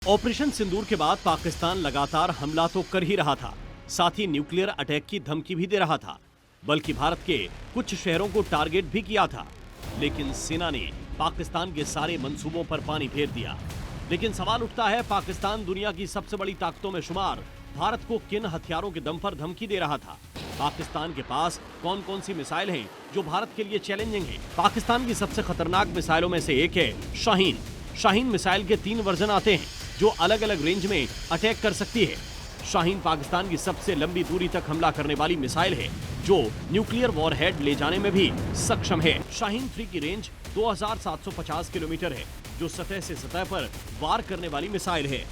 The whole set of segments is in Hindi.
ऑपरेशन सिंदूर के बाद पाकिस्तान लगातार हमला तो कर ही रहा था, साथ ही न्यूक्लियर अटैक की धमकी भी दे रहा था, बल्कि भारत के कुछ शहरों को टारगेट भी किया था। लेकिन सेना ने पाकिस्तान के सारे मंसूबों पर पानी फेर दिया। लेकिन सवाल उठता है, पाकिस्तान दुनिया की सबसे बड़ी ताकतों में शुमार भारत को किन हथियारों के दम पर धमकी दे रहा था? पाकिस्तान के पास कौन कौन सी मिसाइल हैं जो भारत के लिए चैलेंजिंग हैं? पाकिस्तान की सबसे खतरनाक मिसाइलों में से एक है शाहीन। शाहीन मिसाइल के 3 वर्जन आते हैं जो अलग अलग रेंज में अटैक कर सकती है। शाहीन पाकिस्तान की सबसे लंबी दूरी तक हमला करने वाली मिसाइल है जो न्यूक्लियर वॉरहेड ले जाने में भी सक्षम है। शाहीन 3 की रेंज 2750 किलोमीटर है, जो सतह से सतह पर वार करने वाली मिसाइल है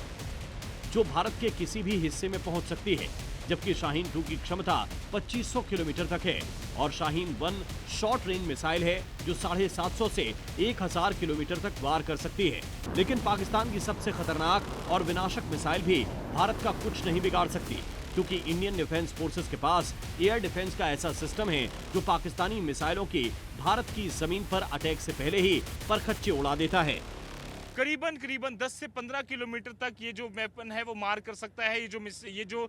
जो भारत के किसी भी हिस्से में पहुंच सकती है। जबकि शाहीन 2 की क्षमता 2500 किलोमीटर तक है और शाहीन 1 शॉर्ट रेंज मिसाइल है जो 750 से 1000 किलोमीटर तक वार कर सकती है। लेकिन पाकिस्तान की सबसे खतरनाक और विनाशक मिसाइल भी भारत का कुछ नहीं बिगाड़ सकती, क्योंकि इंडियन डिफेंस फोर्सेस के पास एयर डिफेंस का ऐसा सिस्टम है जो पाकिस्तानी मिसाइलों की भारत की जमीन पर अटैक से पहले ही परखच्चे उड़ा देता है। करीबन 10 से 15 किलोमीटर तक ये जो वेपन है वो मार कर सकता है, ये जो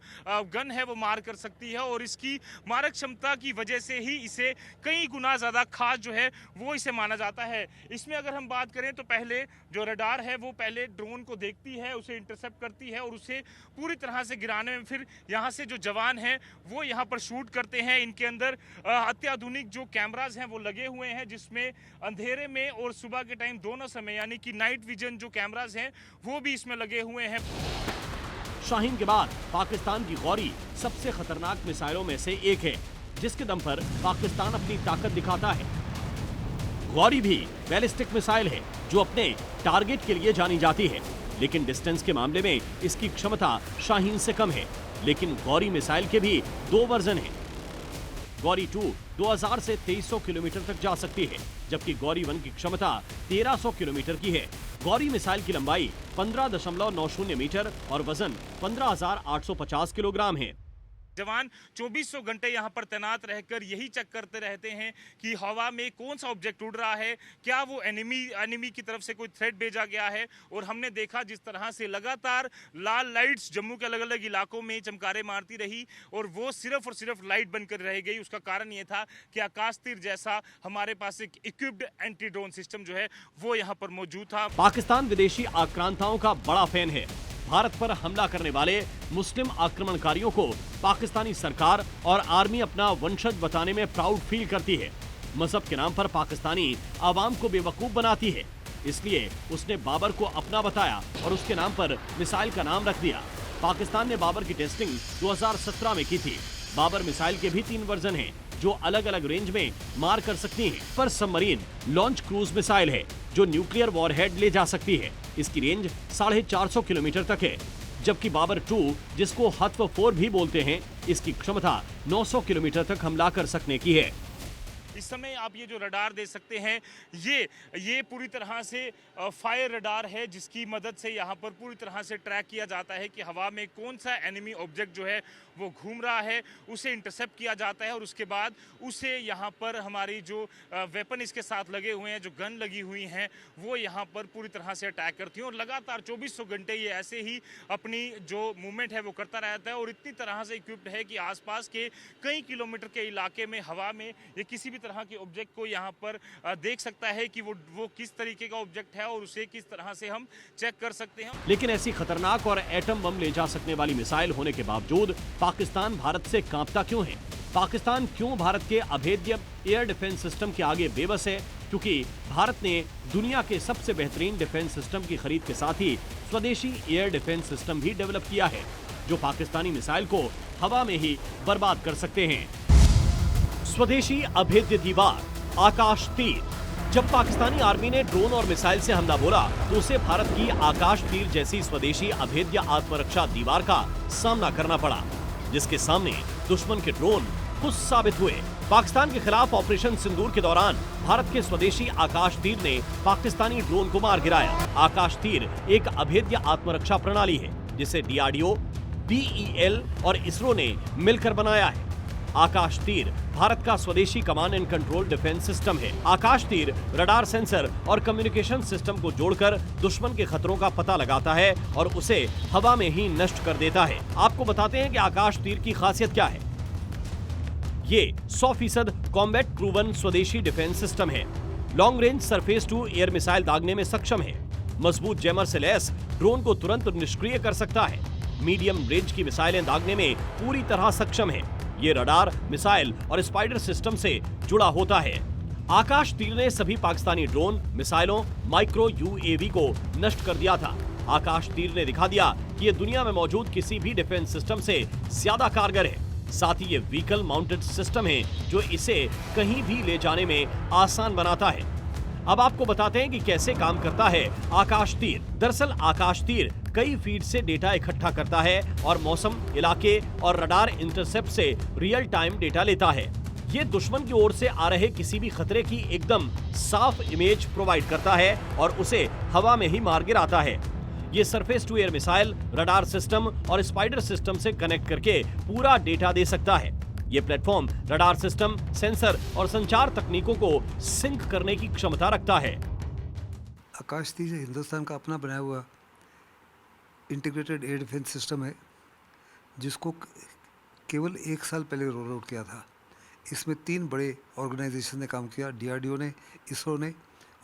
गन है वो मार कर सकती है और इसकी मारक क्षमता की वजह से ही इसे कई गुना ज़्यादा खास जो है वो इसे माना जाता है। इसमें अगर हम बात करें तो पहले जो रडार है वो पहले ड्रोन को देखती है, उसे इंटरसेप्ट करती है और उसे पूरी तरह से गिराने में फिर यहाँ से जो जवान हैं वो यहाँ पर शूट करते हैं। इनके अंदर अत्याधुनिक जो कैमराज हैं वो लगे हुए हैं, जिसमें अंधेरे में और सुबह के टाइम दोनों समय यानी कि नाइट जो कैमरास हैं वो भी इसमें लगे हुए हैं। शाहीन के बाद पाकिस्तान की गौरी सबसे खतरनाक मिसाइलों में से एक है, जिसके दम पर पाकिस्तान अपनी ताकत दिखाता है। गौरी भी बैलिस्टिक मिसाइल है जो अपने टारगेट के लिए जानी जाती है, लेकिन डिस्टेंस के मामले में इसकी क्षमता शाहीन से कम है। लेकिन गौरी मिसाइल के भी 2 वर्जन हैं। गौरी 2 2000 से 2300 किलोमीटर तक जा सकती है, जबकि गौरी 1 की क्षमता 1300 किलोमीटर की है। गौरी मिसाइल की लंबाई 15.90 मीटर और वजन 15,850 किलोग्राम है। जवान 2400 घंटे यहाँ पर तैनात रहकर यही चेक करते रहते हैं कि हवा में कौन सा ऑब्जेक्ट उड़ रहा है, क्या वो एनिमी की तरफ से कोई थ्रेट भेजा गया है। और हमने देखा जिस तरह से लगातार लाल लाइट्स जम्मू के अलग अलग इलाकों में चमकारे मारती रही और वो सिर्फ और सिर्फ लाइट बनकर रह गई। उसका कारण ये था कि आकाश तीर जैसा हमारे पास एक इक्विप्ड एंटी ड्रोन सिस्टम जो है वो यहाँ पर मौजूद था। पाकिस्तान विदेशी आक्रांताओं का बड़ा फैन है। भारत पर हमला करने वाले मुस्लिम आक्रमणकारियों को पाकिस्तानी सरकार और आर्मी अपना वंशज बताने में प्राउड फील करती है। मजहब के नाम पर पाकिस्तानी आवाम को बेवकूफ बनाती है, इसलिए उसने बाबर को अपना बताया और उसके नाम पर मिसाइल का नाम रख दिया। पाकिस्तान ने बाबर की टेस्टिंग 2017 में की थी। बाबर मिसाइल के भी 3 वर्जन हैं जो अलग अलग रेंज में मार कर सकती हैं। पर सबमरीन लॉन्च क्रूज मिसाइल है जो न्यूक्लियर वॉरहेड ले जा सकती है। इसकी रेंज 450 किलोमीटर तक है, जबकि बाबर 2 जिसको हत्व 4 भी बोलते हैं, इसकी क्षमता 900 किलोमीटर तक हमला कर सकने की है। इस समय आप ये जो रडार देख सकते हैं ये पूरी तरह से फायर रडार है, जिसकी मदद से यहाँ पर पूरी तरह से ट्रैक किया जाता है कि हवा में कौन सा एनिमी ऑब्जेक्ट जो है वो घूम रहा है, उसे इंटरसेप्ट किया जाता है और उसके बाद उसे यहाँ पर हमारी जो वेपन इसके साथ लगे हुए हैं, जो गन लगी हुई हैं, वो यहाँ पर पूरी तरह से अटैक करती हैं और लगातार 2400 घंटे ये ऐसे ही अपनी जो मूवमेंट है वो करता रहता है और इतनी तरह से इक्विप्ड है कि आसपास के कई किलोमीटर के इलाके में हवा में ये किसी भी तरह के ऑब्जेक्ट को यहाँ पर देख सकता है कि वो किस तरीके का ऑब्जेक्ट है और उसे किस तरह से हम चेक कर सकते हैं। लेकिन ऐसी खतरनाक और एटम बम ले जा सकने वाली मिसाइल होने के बावजूद पाकिस्तान भारत से कांपता क्यों है? पाकिस्तान क्यों भारत के अभेद्य एयर डिफेंस सिस्टम के आगे बेबस है? क्योंकि भारत ने दुनिया के सबसे बेहतरीन डिफेंस सिस्टम की खरीद के साथ ही स्वदेशी एयर डिफेंस सिस्टम भी डेवलप किया है, जो पाकिस्तानी मिसाइल को हवा में ही बर्बाद कर सकते हैं। स्वदेशी अभेद्य दीवार, आकाश तीर। जब पाकिस्तानी आर्मी ने ड्रोन और मिसाइल से हमला बोला तो उसे भारत की आकाश तीर जैसी स्वदेशी अभेद्य आत्मरक्षा दीवार का सामना करना पड़ा, जिसके सामने दुश्मन के ड्रोन खुद साबित हुए। पाकिस्तान के खिलाफ ऑपरेशन सिंदूर के दौरान भारत के स्वदेशी आकाश तीर ने पाकिस्तानी ड्रोन को मार गिराया। आकाश तीर एक अभेद्य आत्मरक्षा प्रणाली है जिसे DRDO, BEL और इसरो ने मिलकर बनाया है। आकाश तीर भारत का स्वदेशी command and control defence system है। आकाश तीर रडार, सेंसर और कम्युनिकेशन सिस्टम को जोड़कर दुश्मन के खतरों का पता लगाता है और उसे हवा में ही नष्ट कर देता है। आपको बताते हैं कि आकाश तीर की खासियत क्या है। ये 100% कॉम्बैट प्रूवन स्वदेशी डिफेंस सिस्टम है। Long range surface to air missile दागने में सक्षम है। मजबूत जैमर से लैस ड्रोन को तुरंत निष्क्रिय कर सकता है। मीडियम रेंज की मिसाइलें दागने में पूरी तरह सक्षम है। ये रडार, मिसाइल और स्पाइडर सिस्टम से जुड़ा होता है। आकाश तीर ने सभी पाकिस्तानी ड्रोन, मिसाइलों, माइक्रो यूएवी को नष्ट कर दिया था। आकाश तीर ने दिखा दिया कि ये दुनिया में मौजूद किसी भी डिफेंस सिस्टम से ज्यादा कारगर है। साथ ही ये व्हीकल माउंटेड सिस्टम है जो इसे कहीं भी ले जाने में आसान बनाता है। अब आपको बताते हैं कि कैसे काम करता है आकाश तीर। दरअसल आकाश तीर कई फीड से डेटा इकट्ठा करता है और मौसम, इलाके और रडार इंटरसेप्ट से रियल टाइम डेटा लेता है। ये दुश्मन की ओर से आ रहे किसी भी खतरे की एकदम साफ इमेज प्रोवाइड करता है और उसे हवा में ही मार गिराता है। ये surface to air missile, radar system और स्पाइडर सिस्टम से कनेक्ट करके पूरा डेटा दे सकता है। ये प्लेटफॉर्म रडार सिस्टम, सेंसर और संचार तकनीकों को सिंक करने की क्षमता रखता है। आकाश तीर हिंदुस्तान का अपना बनाया हुआ इंटीग्रेटेड एयर डिफेंस सिस्टम है, जिसको केवल 1 साल पहले रोल आउट किया था। इसमें 3 बड़े ऑर्गेनाइजेशन ने काम किया, डीआरडीओ ने, इसरो ने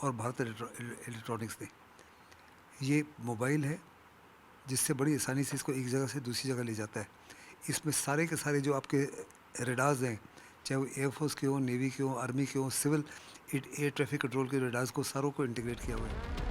और भारत इलेक्ट्रॉनिक्स ने। ये मोबाइल है जिससे बड़ी आसानी से इसको एक जगह से दूसरी जगह ले जाता है। इसमें सारे के सारे जो आपके रेडार्स हैं, चाहे वो एयरफोर्स के हों, नेवी के हों, आर्मी के हों, सिविल एयर ट्रैफिक कंट्रोल के रेडार्स को सारों को इंटीग्रेट किया हुआ है।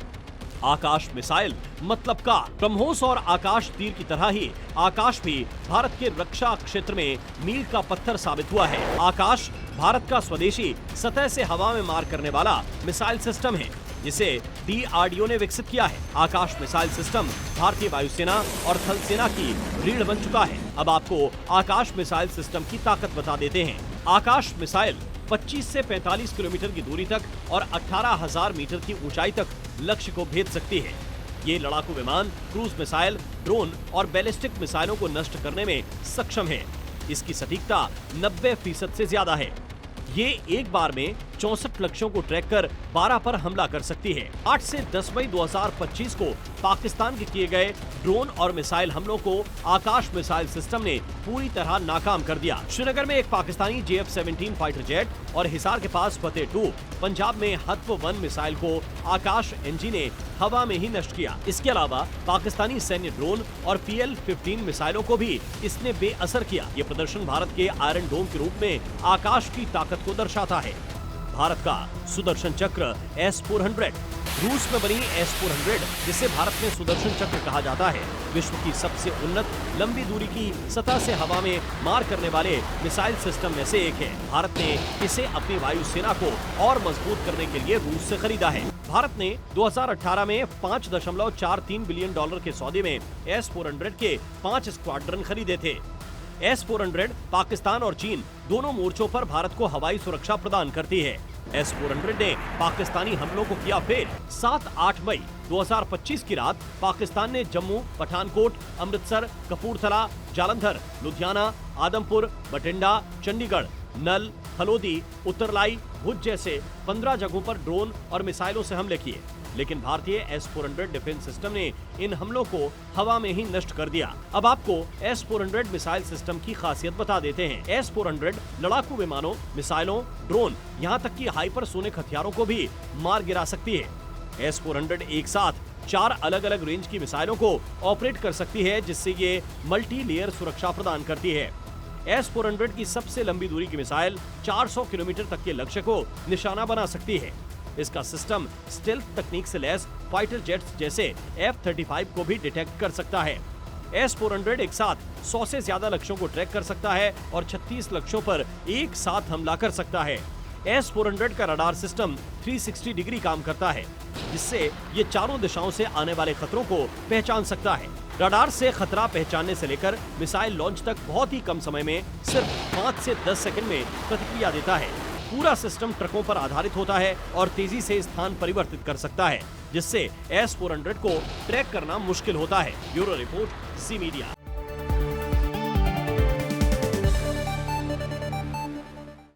आकाश मिसाइल मतलब का ब्रह्मोस और आकाश तीर की तरह ही आकाश भी भारत के रक्षा क्षेत्र में मील का पत्थर साबित हुआ है। आकाश भारत का स्वदेशी सतह से हवा में मार करने वाला मिसाइल सिस्टम है जिसे डीआरडीओ ने विकसित किया है। आकाश मिसाइल सिस्टम भारतीय वायुसेना और थल सेना की रीढ़ बन चुका है। अब आपको आकाश मिसाइल सिस्टम की ताकत बता देते हैं। आकाश मिसाइल 25 से 45 किलोमीटर की दूरी तक और 18,000 मीटर की ऊंचाई तक लक्ष्य को भेद सकती है। ये लड़ाकू विमान, क्रूज मिसाइल, ड्रोन और बैलिस्टिक मिसाइलों को नष्ट करने में सक्षम है। इसकी सटीकता 90% से ज्यादा है। ये एक बार में 64 लक्ष्यों को ट्रैक कर 12 पर हमला कर सकती है। 8 से 10 मई 2025 को पाकिस्तान के किए गए ड्रोन और मिसाइल हमलों को आकाश मिसाइल सिस्टम ने पूरी तरह नाकाम कर दिया। श्रीनगर में एक पाकिस्तानी JF-17 फाइटर जेट और हिसार के पास फतेह 2 पंजाब में हत्व-1 मिसाइल को आकाश एनजी ने हवा में ही नष्ट किया। इसके अलावा पाकिस्तानी सैन्य ड्रोन और PL-15 मिसाइलों को भी इसने बेअसर किया। ये प्रदर्शन भारत के आयरन डोम के रूप में आकाश की ताकत को दर्शाता है। भारत का सुदर्शन चक्र S-400, रूस में बनी S-400, जिसे भारत में सुदर्शन चक्र कहा जाता है, विश्व की सबसे उन्नत लंबी दूरी की सतह से हवा में मार करने वाले मिसाइल सिस्टम में से एक है। भारत ने इसे अपनी वायुसेना को और मजबूत करने के लिए रूस से खरीदा है। भारत ने 2018 में $5.43 बिलियन के सौदे में S-400 के 5 स्क्वाड्रन खरीदे थे। S-400 पाकिस्तान और चीन दोनों मोर्चों पर भारत को हवाई सुरक्षा प्रदान करती है। S-400 ने पाकिस्तानी हमलों को किया फेल। 7-8 मई 2025 की रात पाकिस्तान ने जम्मू, पठानकोट, अमृतसर, कपूरथला, जालंधर, लुधियाना, आदमपुर, बठिंडा, चंडीगढ़, नल, हलोदी, उत्तरलाई, भुज जैसे 15 जगहों पर ड्रोन और मिसाइलों से हमले किए, लेकिन भारतीय S-400 डिफेंस सिस्टम ने इन हमलों को हवा में ही नष्ट कर दिया। अब आपको S-400 मिसाइल सिस्टम की खासियत बता देते हैं। S-400 लड़ाकू विमानों, मिसाइलों, ड्रोन, यहाँ तक कि हाइपरसोनिक हथियारों को भी मार गिरा सकती है। S-400 एक साथ 4 अलग अलग रेंज की मिसाइलों को ऑपरेट कर सकती है, जिससे ये मल्टी लेयर सुरक्षा प्रदान करती है। S-400 की सबसे लंबी दूरी की मिसाइल 400 किलोमीटर तक के लक्ष्य को निशाना बना सकती है। इसका सिस्टम स्टेल्थ तकनीक से लैस फाइटर जेट्स जैसे F-35 को भी डिटेक्ट कर सकता है। S-400 एक साथ 100 से ज्यादा लक्ष्यों को ट्रैक कर सकता है और 36 लक्ष्यों पर एक साथ हमला कर सकता है। S-400 का रडार सिस्टम 360 डिग्री काम करता है, जिससे ये चारों दिशाओं से आने वाले खतरों को पहचान सकता है। रडार से खतरा पहचानने से लेकर मिसाइल लॉन्च तक बहुत ही कम समय में सिर्फ 5 से 10 सेकंड में प्रतिक्रिया देता है। पूरा सिस्टम ट्रकों पर आधारित होता है और तेजी से स्थान परिवर्तित कर सकता है, जिससे S-400 को ट्रैक करना मुश्किल होता है। ब्यूरो रिपोर्ट, ज़ी मीडिया।